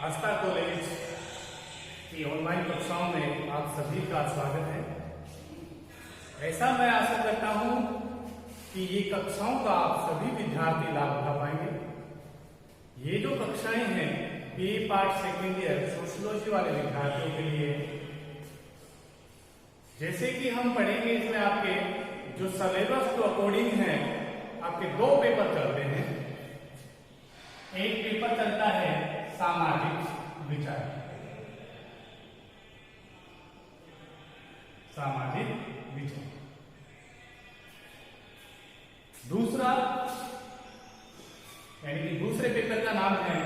आस्था college की online कक्षाओं में आप सभी का स्वागत है। ऐसा मैं आशा करता हूं कि ये कक्षाओं का आप सभी विद्यार्थी लाभ उठा पाएंगे। ये जो कक्षाएं हैं BA part second year sociology वाले विद्यार्थियों के लिए, जैसे कि हम पढ़ेंगे इसमें आपके जो सिलेबस के अकॉर्डिंग है आपके दो पेपर चलते हैं। एक पेपर चलता है सामाजिक विचार, सामाजिक विचार। दूसरा यानी कि दूसरे पेपर का नाम है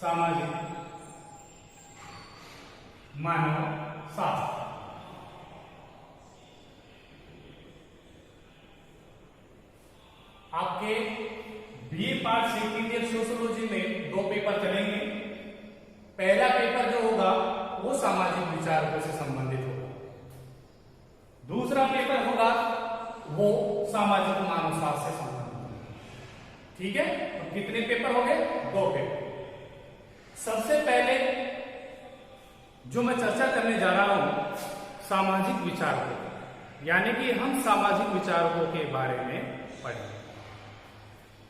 सामाजिक मानव शास्त्र। आपके BA part second year sociology में दो पेपर चलेंगे। पहला पेपर जो होगा वो सामाजिक विचारों से संबंधित होगा। दूसरा पेपर होगा वो सामाजिक मानव शास्त्र से संबंधित होगा। ठीक है, तो कितने पेपर हो गए? दो पेपर। सबसे पहले जो मैं चर्चा करने जा रहा हूं सामाजिक विचारों, यानी कि हम सामाजिक विचारों के बारे में पढ़ेंगे।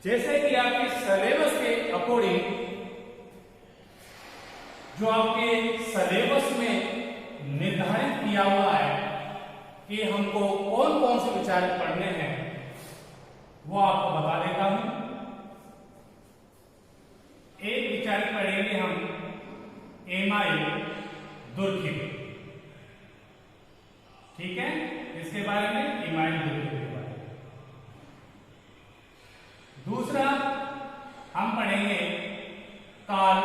जैसे कि आपके सिलेबस के अकॉर्डिंग, जो आपके सिलेबस में निर्धारित किया हुआ है कि हमको कौन कौन से विचार पढ़ने हैं, वो आपको बता देता हूं। एक विचार पढ़ेंगे हम एमाइल दुर्खिम। ठीक है, इसके बारे में एमाइल दुर्खिम। दूसरा हम पढ़ेंगे कार्ल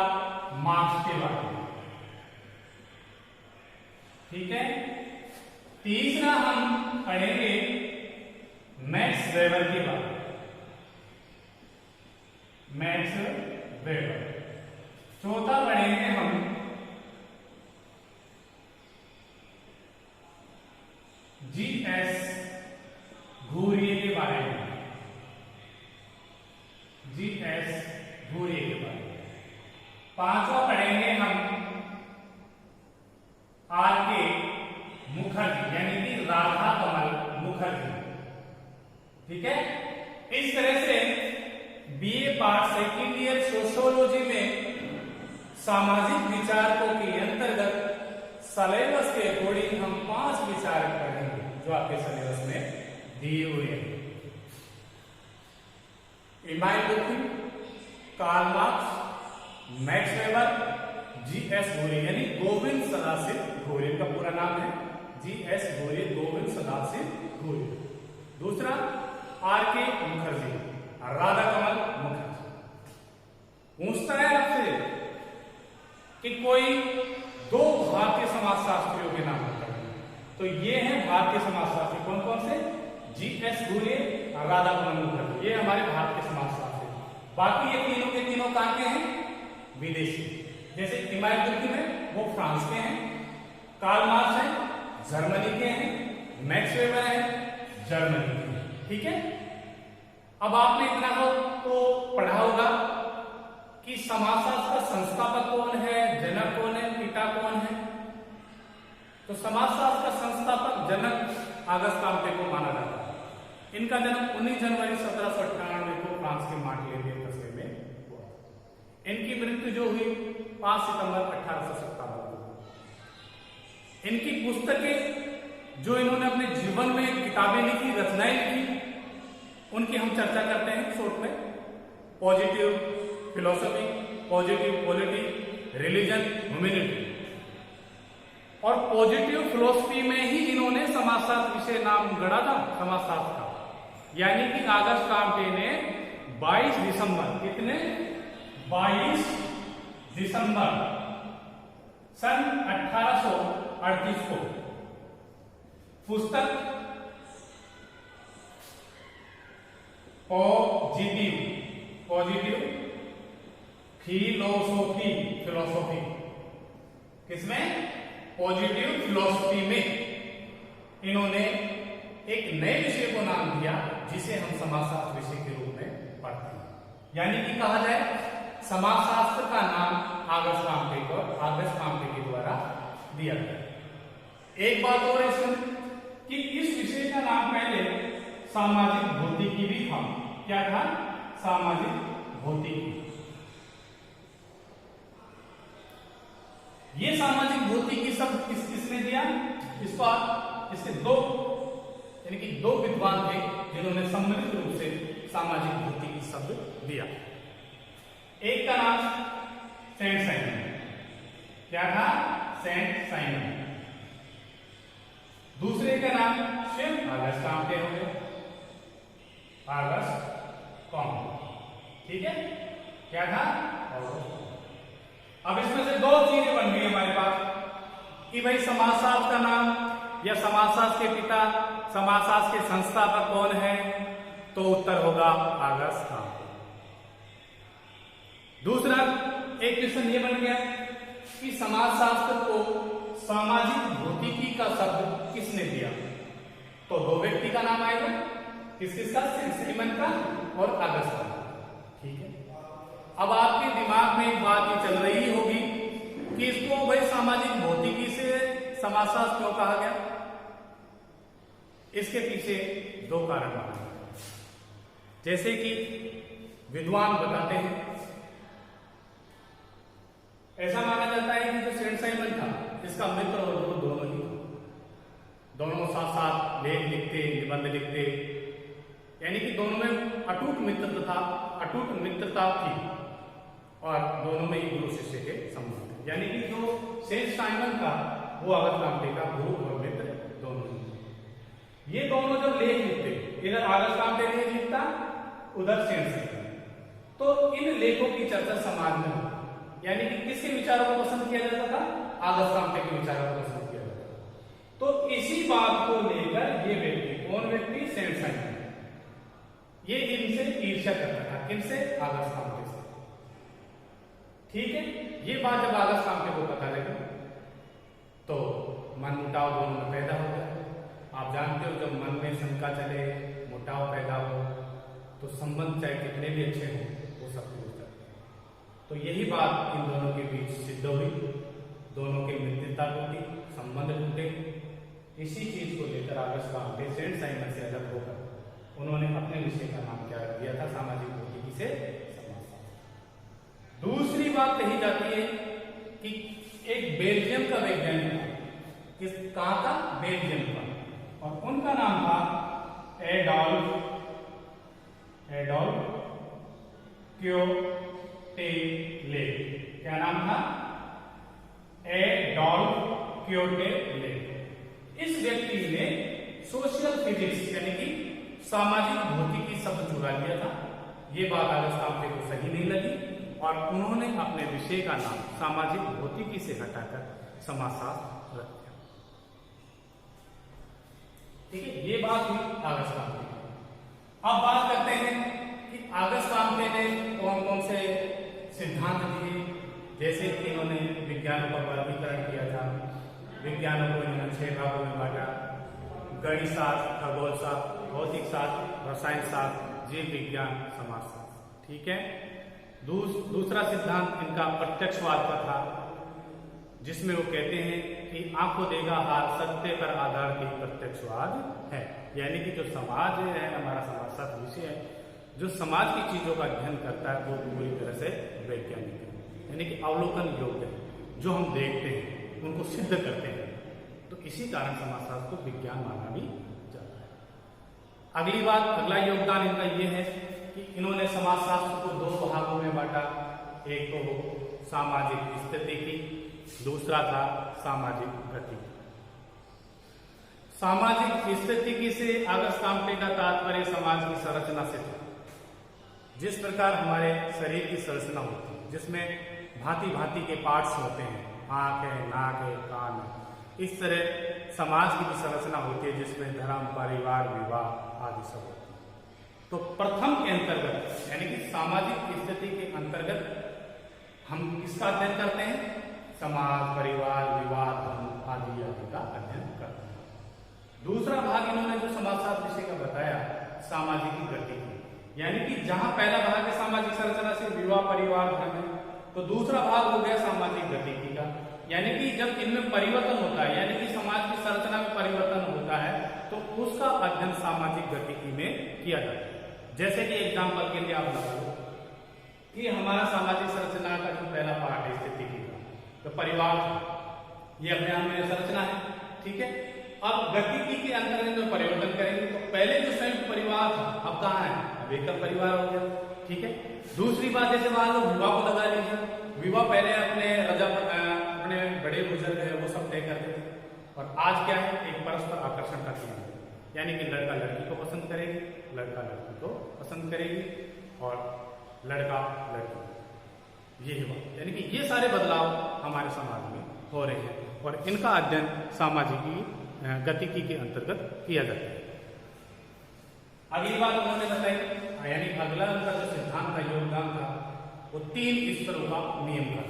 मार्क्स के बारे में। ठीक है, तीसरा हम पढ़ेंगे मैक्स वेबर के बारे में, मैक्स वेबर। चौथा पढ़ेंगे हम जीएस घूरिये के बारे में, जीएस घूरिये के बारे में। पांचवा पढ़ेंगे हम आर.के. मुखर्जी, यानी कि राधा कमल मुखर्जी। ठीक है, इस तरह से BA part second year sociology में सामाजिक विचारकों के अंतर्गत सिलेबस के अकॉर्डिंग हम 5 विचार पढ़ेंगे जो आपके सिलेबस में दिए हुए हैं। Emile Durkheim, Karl Marx, Max Weber, G S Ghurye, यानी गोविंद सदाशिव घूरिये का पूरा नाम है जीएस घूरिये, गोविंद सदाशिव घूरिये। दूसरा आर.के. मुखर्जी, राधा कमल मुखर्जी। पूछता है आपसे कि कोई दो भारतीय समाजशास्त्रियों के नाम बताइए, तो ये हैं भारतीय समाजशास्त्री। कौन कौन से? जीएस घूरिये, राधा कमल मुखर्जी, ये हमारे भारत के समाजशास्त्री। बाकी ये तीनों के तीनों कहां के हैं? विदेशी। जैसे एमाइल दुर्खिम है वो फ्रांस के हैं, कार्ल मार्क्स है जर्मनी के हैं, मैक्स वेबर है जर्मनी के हैं। ठीक है, अब आपने इतना तो पढ़ा होगा कि समाजशास्त्र का संस्थापक कौन है, जनक कौन है, पिता कौन है। तो समाजशास्त्र का संस्थापक जनक अगस्त काम्टे को माना जाता है। इनका जन्म 19 जनवरी 1798 को फ्रांस के मार्टिये के कस्बे में हुआ। इनकी मृत्यु जो हुई 5 सितंबर 1857 को। इनकी पुस्तकें जो इन्होंने अपने जीवन में किताबें लिखी, रचनाएं लिखी, उनकी हम चर्चा करते हैं शॉर्ट में। Positive philosophy, positive polity, religion, humanity. और पॉजिटिव फिलॉसफी में ही इन्होंने समाजशास्त्र विषय नाम गढ़ा था समाजशास्त्र का। यानी कि अगस्त काम्टे ने 22 दिसंबर, कितने? 22 दिसंबर सन 1838 को पुस्तक पॉजिटिव फिलोसॉफी, किसमें? पॉजिटिव फिलॉसफी में इन्होंने एक नए विषय को नाम दिया जिसे हम समाजशास्त्र विषय के रूप में पढ़ते हैं। यानी कि कहा जाए समाजशास्त्र का नाम ऑगस्ट काम्टे के द्वारा दिया गया। एक बात और इसमें कि इस विषय का नाम पहले सामाजिक भौतिकी भी था। क्या था? सामाजिक भौतिकी। ये सामाजिक भौतिकी शब्द किसने दिया? इसके दो यानी कि दो विद्वान थे जिन्होंने सम्मिलित रूप से सामाजिक भौतिकी शब्द दिया। एक का नाम सेंट साइमन। क्या था? Saint Simon. दूसरे का नाम शिव ऑगस्ट काम्टे हो गए। ऑगस्ट काम्टे, ठीक है। क्या था? अब इसमें से दो चीजें बन गई हमारे पास कि भाई समाजशास्त्र का नाम या समाजशास्त्र के पिता, समाजशास्त्र के संस्थापक कौन है? तो उत्तर होगा ऑगस्ट काम्टे। दूसरा एक क्वेश्चन ये बन गया कि समाजशास्त्र को सामाजिक भौतिकी का शब्द किसने दिया? तो दो व्यक्ति का नाम आएगा, किसका? सेंट साइमन का और ऑगस्ट का, ठीक है। अब आपके दिमाग में एक बात ये चल रही होगी कि इसको भाई सामाजिक भौतिकी से समाजशास्त्र क्यों कहा गया? इसके पीछे दो कारण हैं। जैसे कि विद्वान बताते हैं, ऐसा माना जाता है कि जो सेंट साइमन था इसका मित्र और गुरु दोनों ही, दोनों साथ साथ लेख लिखते, निबंध लिखते, यानी कि दोनों में अटूट मित्रता थी और दोनों में ही गुरु शिष्य के संबंध। यानी कि जो सेंट साइमन था वो ऑगस्ट काम्टे का गुरु और मित्र दोनों ही। ये दोनों जब लेख लिखते, इधर ऑगस्ट काम्टे लेख लिखता, उधर सेंट साइमन, तो इन लेखों की चर्चा समाज में होती, यानी कि किसके विचारों को पसंद किया जाता था? ऑगस्ट काम्टे के विचारों को पसंद किया जाता था। तो इसी बात को लेकर ये व्यक्ति, कौन व्यक्ति? सेंट साइमन, ये इनसे ईर्ष्या करता था। किनसे? ऑगस्ट काम्टे से, ठीक है। ये बात जब ऑगस्ट काम्टे को पता लगा तो मनमुटाव दोनों में पैदा हो गया। आप जानते हो जब मन में शंका चले, मुटाव पैदा हो, तो संबंध चाहे कितने भी अच्छे हों वो सब टूट जाते हैं। तो यही बात इन दोनों के बीच सिद्ध हुई, दोनों की मित्रता टूटी, संबंध टूटे। इसी चीज को लेकर ऑगस्ट काम्टे सेंट साइमन से अलग होकर उन्होंने अपने विषय का नाम क्या दिया था? सामाजिक भौतिकी से समाजशास्त्र। दूसरी बात कही जाती है कि एक बेल्जियम का वैज्ञानिक था, किस कहां का? बेल्जियम का, और उनका नाम था एडोल्फ क्योटेले। क्या नाम था? एडोल्फ क्योटेले। इस व्यक्ति ने सोशल फिजिक्स यानी कि सामाजिक भौतिकी शब्द चुरा लिया था। ये बात ऑगस्ट काम्टे को सही नहीं लगी और उन्होंने अपने विषय का नाम सामाजिक भौतिकी से हटाकर समाजशास्त्र रख दिया, ठीक है। ये बात हुई ऑगस्ट काम्टे की। अब बात करते हैं कि ऑगस्ट काम्टे ने कौन कौन से सिद्धांत दिए। जैसे कि इन्होंने विज्ञानों का वर्गीकरण किया था, विज्ञानों को इन्होंने 6 भागों में बांटा: गणित शास्त्र, खगोल शास्त्र, भौतिक शास्त्र, रसायन शास्त्र, जीव विज्ञान, समाजशास्त्र, ठीक है। दूसरा सिद्धांत इनका प्रत्यक्षवाद का था, जिसमें वो कहते हैं कि आंखों देखा हार सत्य पर आधारित प्रत्यक्षवाद है। यानी कि जो समाज है, हमारा समाजशास्त्र विषय है, जो समाज की चीजों का अध्ययन करता है वो पूरी तरह से वैज्ञानिक है, यानी कि अवलोकन योग्य है। जो हम देखते हैं उनको सिद्ध करते हैं, तो इसी कारण समाजशास्त्र को विज्ञान माना भी जाता है। अगली बात, अगला योगदान इनका यह है कि इन्होंने समाजशास्त्र को 2 भागों में बांटा। एक तो सामाजिक स्थितिकी, दूसरा था सामाजिक गति। सामाजिक स्थितिकी से ऑगस्ट काम्टे का तात्पर्य समाज की संरचना से था। जिस प्रकार हमारे शरीर की संरचना होती है, जिसमें भांति भांति के पार्ट्स होते हैं, आंख है, नाक है, कान है, इस तरह समाज की भी संरचना होती है जिसमें धर्म, परिवार, विवाह आदि सब होते हैं। तो प्रथम के अंतर्गत यानी कि सामाजिक स्थिति के अंतर्गत हम किसका अध्ययन करते हैं? समाज, परिवार, विवाह, धर्म आदि का अध्ययन करते हैं। दूसरा भाग इन्होंने जो समाजशास्त्र विषय का बताया, सामाजिक गति, यानी कि जहां पहला भाग है सामाजिक संरचना से विवाह परिवार धर्म है, तो दूसरा भाग हो गया सामाजिक गतिकी का, यानी कि जब इनमें परिवर्तन होता है, यानी कि समाज की संरचना में परिवर्तन होता है, तो उसका अध्ययन सामाजिक गतिकी में किया जाता है। जैसे कि एग्जाम्पल के लिए आप लगाओ कि हमारा सामाजिक संरचना का जो पहला पार्ट है स्थितिकी का, तो परिवार, ये अपने आप में संरचना है, ठीक है। अब गतिकी के अंतर्गत जो परिवर्तन करेंगे, तो पहले जो संयुक्त परिवार था अब कहाँ है, अब एकल परिवार हो गया, ठीक है। दूसरी बात, जैसे मान लो विवाह को लगा लीजिए, विवाह पहले अपने बड़े बुजुर्ग है वो सब तय करते थे, और आज क्या है, एक परस्पर आकर्षण का चीज है, यानी कि लड़का लड़की को पसंद करेगी, लड़का लड़की को पसंद करेगी, और लड़का लड़की, ये हुआ। यानी कि ये सारे बदलाव हमारे समाज में हो रहे हैं, और इनका अध्ययन सामाजिक गतिकी के अंतर्गत किया जाता है। अगली बात उन्होंने बताई, यानी अगला उनका जो सिद्धांत का योगदान था वो 3 स्तरों का नियम का।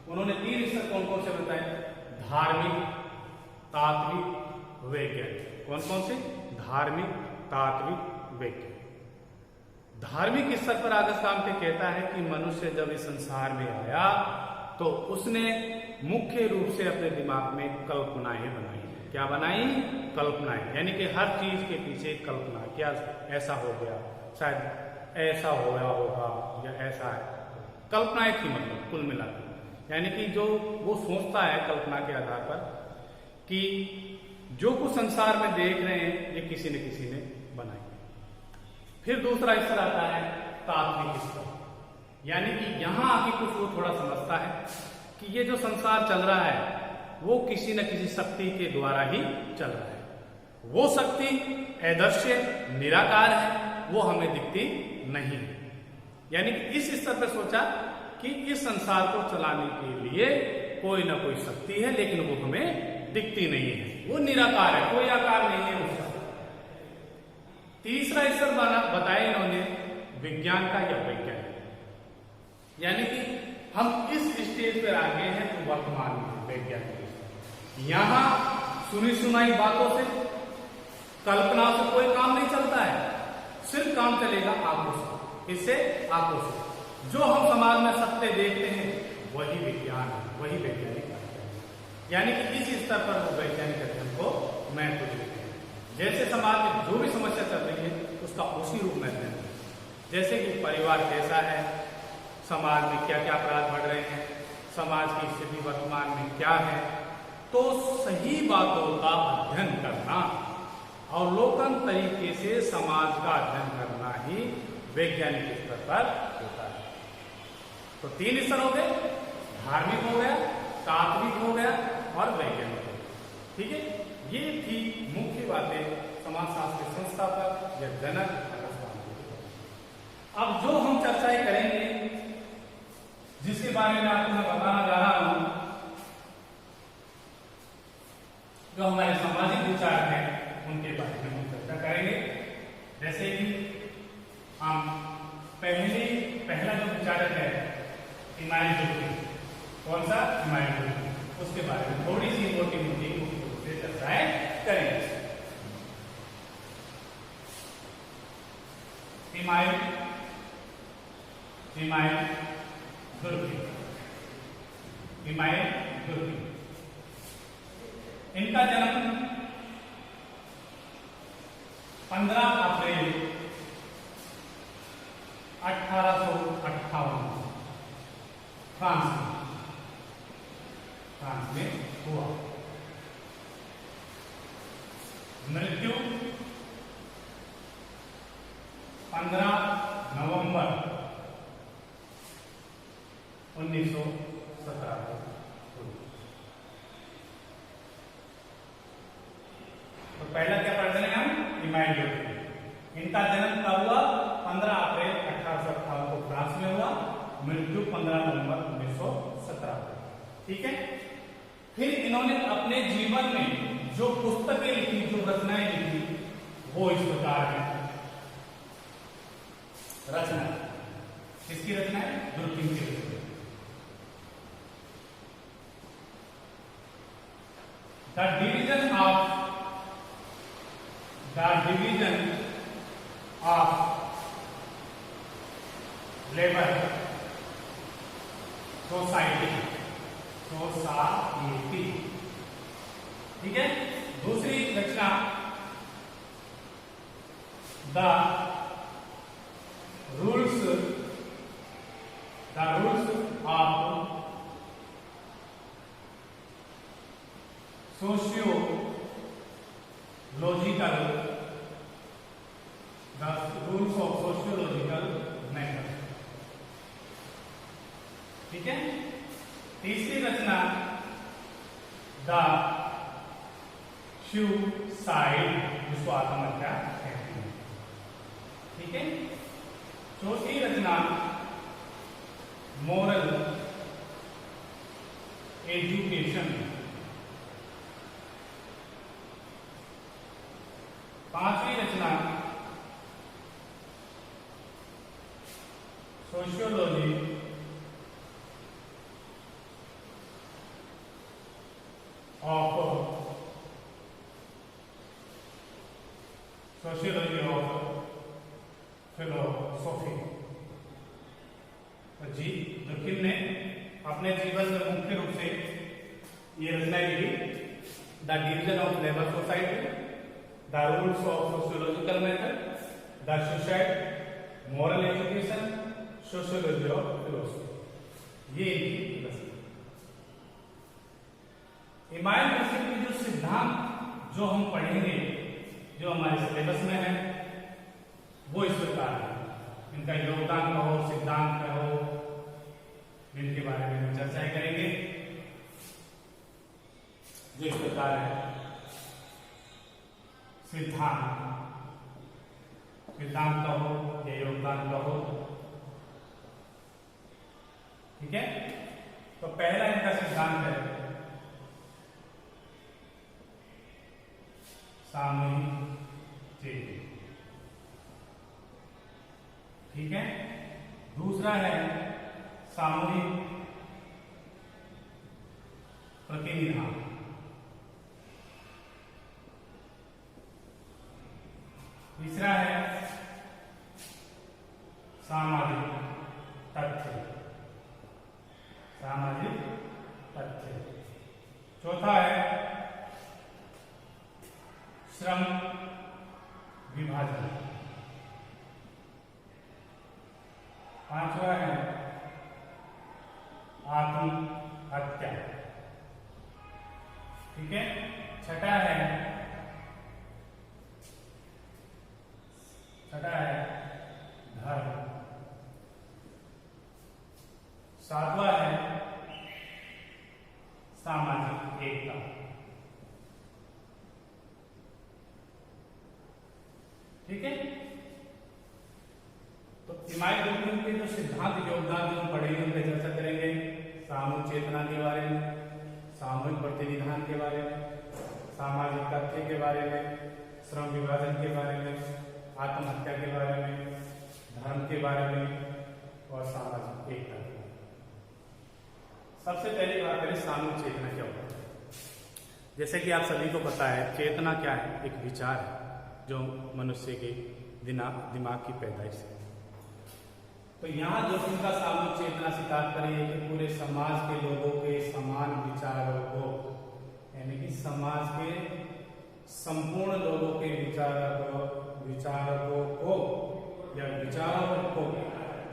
उन्होंने 3 स्तर कौन कौन से बताए, धार्मिक, तात्विक, वैज्ञानिक। कौन कौन से, धार्मिक, तात्विक, वैज्ञानिक। धार्मिक स्तर पर अगस्त कामते कहता है कि मनुष्य जब इस संसार में आया तो उसने मुख्य रूप से अपने दिमाग में कल्पनाएं बनाई। क्या बनाई, कल्पनाएं, यानी कि हर चीज के पीछे कल्पना, क्या ऐसा हो गया, शायद ऐसा हो गया होगा, या ऐसा है, कल्पनाएं थी मतलब कुल मिलाकर। यानी कि जो वो सोचता है कल्पना के आधार पर कि जो कुछ संसार में देख रहे हैं ये किसी न किसी ने बनाई। फिर दूसरा स्तर आता है तात्विक स्तर, यानी कि यहां आके कुछ वो थोड़ा समझता है कि ये जो संसार चल रहा है वो किसी न किसी शक्ति के द्वारा ही चल रहा है। वो शक्ति अदृश्य निराकार है, वो हमें दिखती नहीं है। यानी कि इस स्तर पर सोचा कि इस संसार को चलाने के लिए कोई ना कोई शक्ति है, लेकिन वो हमें दिखती नहीं है, वो निराकार है, कोई आकार नहीं है उसका। तीसरा स्तर बताया इन्होंने विज्ञान का या वैज्ञानिक, यानी कि हम इस स्टेज पर आ गए हैं तो वर्तमान में वैज्ञानिक, यहां सुनी सुनाई बातों से, कल्पना से कोई काम नहीं चलता है, सिर्फ काम चलेगा आंखों से। इससे आंखों से जो हम समाज में सत्य देखते हैं वही विज्ञान है, वही वैज्ञानिक अध्ययन। यानी कि इस स्तर पर वो वैज्ञानिक अध्ययन को महत्व देते हैं। जैसे समाज में जो भी समस्या चल रही है उसका उसी रूप में अध्ययन, जैसे कि परिवार कैसा है, समाज में क्या क्या अपराध बढ़ रहे हैं, समाज की स्थिति वर्तमान में क्या है, तो सही बातों का अध्ययन करना, अवलोकन तरीके से समाज का अध्ययन करना ही वैज्ञानिक स्तर पर होता है। तो 3 स्तर हो गए, धार्मिक हो गया, तात्विक हो गया और वैज्ञानिक हो गया, ठीक है। ये थी मुख्य बातें समाजशास्त्र के संस्थापक या जनक अगस्त कामते। अब जो हम चर्चाएं करेंगे, जिसके बारे में आपको मैं बताना जा रहा हूं, जो हमारे सामाजिक विचार हैं उनके बारे में हम चर्चा करेंगे। जैसे कि हम पहला जो विचारक है इमानुएल कांट, कौन सा, इमानुएल कांट, उसके बारे में थोड़ी सी मोटी मोटी से चर्चाएं करेंगे। इमानुएल कांट, इनका जन्म 15 अप्रैल 1858 फ्रांस में हुआ। मृत्यु 15 नवंबर 1917 को हुई। तो पहला क्या पढ़ रहे हैं हम, इमानुएल कांट। इनका जन्म कब हुआ, 15 अप्रैल 1858 को फ्रांस में हुआ, मृत्यु 15 नवंबर 1917 को, ठीक है। फिर इन्होंने अपने जीवन में जो पुस्तकें लिखी, जो रचनाएं लिखी, वो इस प्रकार है। रचना किसकी रचना है, दुर्खिम की रचना। The division of labour society, society. ठीक है। दूसरी रचना the rules of sociological method. ठीक है। तीसरी रचना द सुसाइड, जिसको आत्महत्या कहते हैं। ठीक है। चौथी रचना मोरल एजुकेशन। पांचवी रचना सोशियोलॉजी ऑफ फिलोसॉफी। जी दुर्किन ने अपने जीवन में मुख्य रूप से ये रचनाएं लिखी। The division of labour society, the rules of sociological method, the suicide, moral education, sociology of philosophy. ये इनकी रचना। इमाम मस्जिद के जो सिद्धांत जो हम पढ़ेंगे, जो हमारे सिलेबस में है, वो इस प्रकार है। इनका योगदान कहो, सिद्धांत कहो, इनके बारे में हम चर्चा करेंगे। जो इस प्रकार है सिद्धांत कहो या योगदान कहो। ठीक है। तो पहला इनका सिद्धांत है सामूहिक चेतना। ठीक है। दूसरा है सामूहिक प्रतिनिधान। तीसरा है सामाजिक तथ्य। चौथा है श्रम विभाजन। पांचवा है आत्महत्या। ठीक है। छठा है धर्म। सातवां है सामाजिक एकता। ठीक है। तो इमाम दुर्किन के जो सिद्धांत योगदान जो हम पढ़ेंगे, उन पर चर्चा करेंगे। सामूहिक चेतना के बारे में, सामूहिक प्रतिनिधान के बारे में, सामाजिक तथ्य के बारे में, श्रम विभाजन के बारे में, आत्महत्या के बारे में, धर्म के बारे में और सामाजिक एकता के बारे में। सबसे पहले बात करें सामूहिक चेतना क्या होता है। जैसे कि आप सभी को पता है, चेतना क्या है? एक विचार है जो मनुष्य के दिमाग की पैदाइश है। तो यहाँ जो इनका सामूहिक चेतना से तात्पर्य है कि पूरे समाज के लोगों के समान विचारों को, यानी कि समाज के संपूर्ण लोगों के विचारों को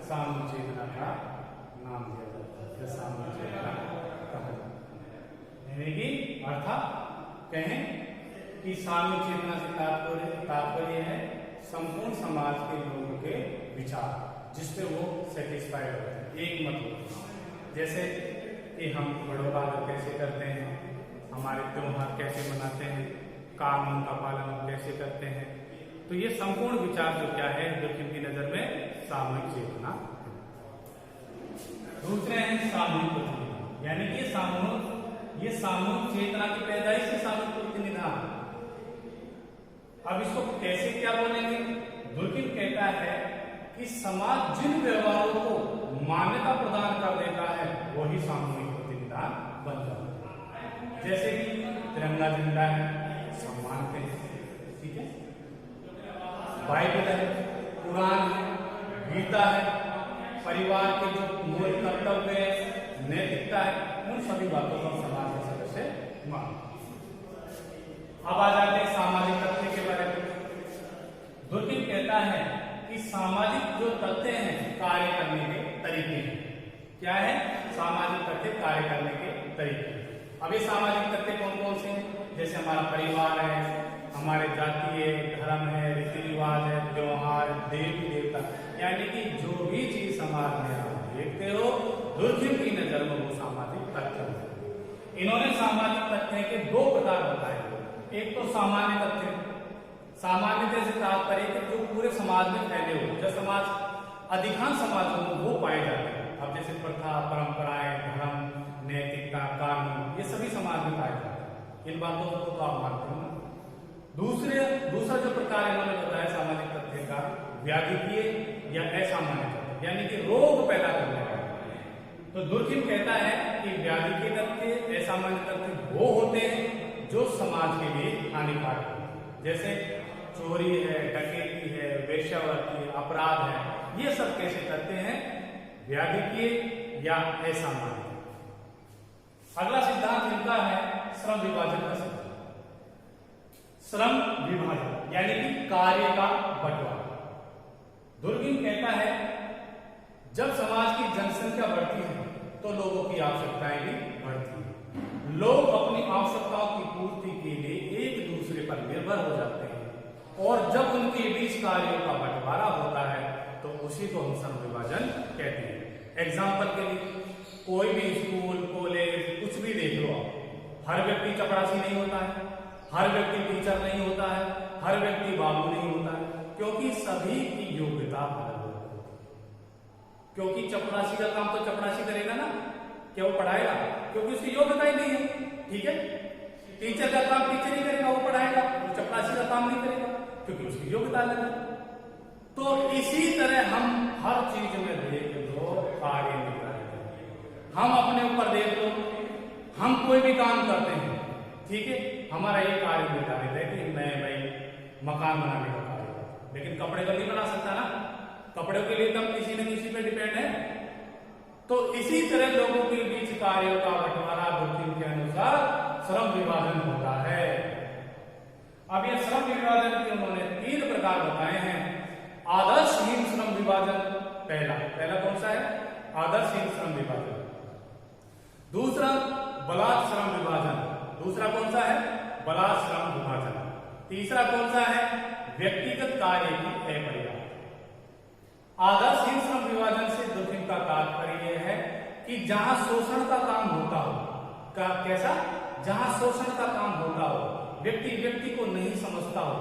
सामूहिक चेतना का नाम दिया जाता है, सामूहिक चेतना कहा जाता है। यानी कि अर्थात कहें कि सामूहिक चेतना से तात्पर्य है संपूर्ण समाज के लोगों के विचार, जिसपे वो सेटिस्फाइड होते हैं, एक मत होते हैं। जैसे कि हम बड़ों का आदर कैसे करते हैं, हमारे त्योहार कैसे मनाते हैं, कानून का पालन हम कैसे करते हैं। तो ये संपूर्ण विचार जो क्या है, जो इनकी नजर में सामूहिक चेतना। दूसरे हैं सामूहिक प्रतिनिधान, यानी कि ये सामूहिक चेतना की पैदाइश से सामूहिक प्रतिनिधान। अब इसको कैसे क्या बोलेंगे? दुर्किन कहता है कि समाज जिन व्यवहारों को मान्यता प्रदान कर देता है, वही सामूहिक प्रतिनिधान बन जाता है। जैसे कि तिरंगा झंडा है, सम्मान के, ठीक है, बाइबल है, कुरान है, गीता है, परिवार के जो मूल कर्तव्य है, नैतिकता है, उन सभी बातों को समाज के सदस्य मानते हैं। अब आ जाते हैं सामाजिक तथ्य के बारे में। दुर्कheim कहता है कि सामाजिक जो तथ्य हैं कार्य करने के तरीके हैं। क्या है? सामाजिक तथ्य कार्य करने के तरीके। अब ये सामाजिक तथ्य कौन कौन से हैं? जैसे हमारा परिवार है, हमारे जातीय धर्म है, रीति रिवाज है, त्योहार, देवी देवता, यानी कि जो भी चीज समाज में आप देखते हो, दुर्कheim की नजर में वो सामाजिक तथ्य है। इन्होंने सामाजिक तथ्य के दो प्रकार बताए। एक तो सामान्य तथ्य, सामान्यता से तात्पर्य कि जो पूरे समाज में फैले हो, जो समाज अधिकांश समाजों में वो पाए जाते हैं। अब जैसे प्रथा, परंपराएं, धर्म, नैतिकता, कानून, ये सभी समाज में पाए जाते हैं। इन बातों को तो आप मानते हो ना। दूसरा जो प्रकार इन्होंने बताया सामाजिक तथ्य का, व्याधिकीय या असामान्य तथ्य, यानी कि रोग पैदा करने वाला। तो दुर्कheim कहता है कि व्याधिकीय तथ्य, असामान्य तथ्य वो होते हैं जो समाज के लिए हानिकारक है। जैसे चोरी है, डकैती है, वेश्यावृत्ति, अपराध है, ये सब कैसे तथ्य हैं? व्याधिकीय या असामान्य। अगला सिद्धांत इनका है श्रम विभाजन का सिद्धांत। श्रम विभाजन यानी कि कार्य का बंटवारा। दुर्कheim कहता है जब समाज की जनसंख्या बढ़ती है तो लोगों की आवश्यकताएं भी बढ़ती हैं। लोग अपनी आवश्यकताओं की पूर्ति के लिए एक दूसरे पर निर्भर हो जाते हैं, और जब उनके बीच कार्यों का बंटवारा होता है तो उसी को हम श्रम विभाजन कहते हैं। एग्जाम्पल के लिए कोई भी स्कूल, कॉलेज, कुछ भी देख लो आप, हर व्यक्ति चपरासी नहीं होता है, हर व्यक्ति टीचर नहीं होता है, हर व्यक्ति बाबू नहीं होता है, क्योंकि सभी की योग्यता अलग होती है। क्योंकि चपरासी का काम तो चपरासी करेगा ना, क्या वो पढ़ाएगा? क्योंकि उसकी योग्यता ही नहीं है। ठीक है, टीचर का काम टीचर ही करेगा, वो पढ़ाएगा। वो चपरासी का काम नहीं करेगा क्योंकि उसकी योग्यता अलग है। तो इसी तरह हम हर चीज में देख लो कार्य निर्धारित है। हम अपने ऊपर देख लो, हम कोई भी काम करते हैं, ठीक है, हमारा ये कार्य निर्धारित है कि मैं भाई मकान बनाने का कार्य, लेकिन कपड़े तो नहीं बना सकता ना, कपड़ों के लिए तो किसी न किसी पे डिपेंड है। तो इसी तरह लोगों के बीच कार्यों का बंटवारा दुर्कheim के अनुसार श्रम विभाजन होता है। अब ये श्रम विभाजन के उन्होंने 3 प्रकार बताए हैं। आदर्शहीन श्रम विभाजन पहला कौन सा है? आदर्शहीन श्रम विभाजन। दूसरा बलात् श्रम विभाजन, दूसरा कौन सा है? बलात् श्रम विभाजन। तीसरा कौन सा है? व्यक्तिगत कार्य की अपर्याप्तता। आदर्शहीन श्रम विभाजन से दुर्कheim का तात्पर्य है कि जहां शोषण का काम होता हो, कैसा? जहां शोषण का काम होता हो, व्यक्ति को नहीं समझता हो,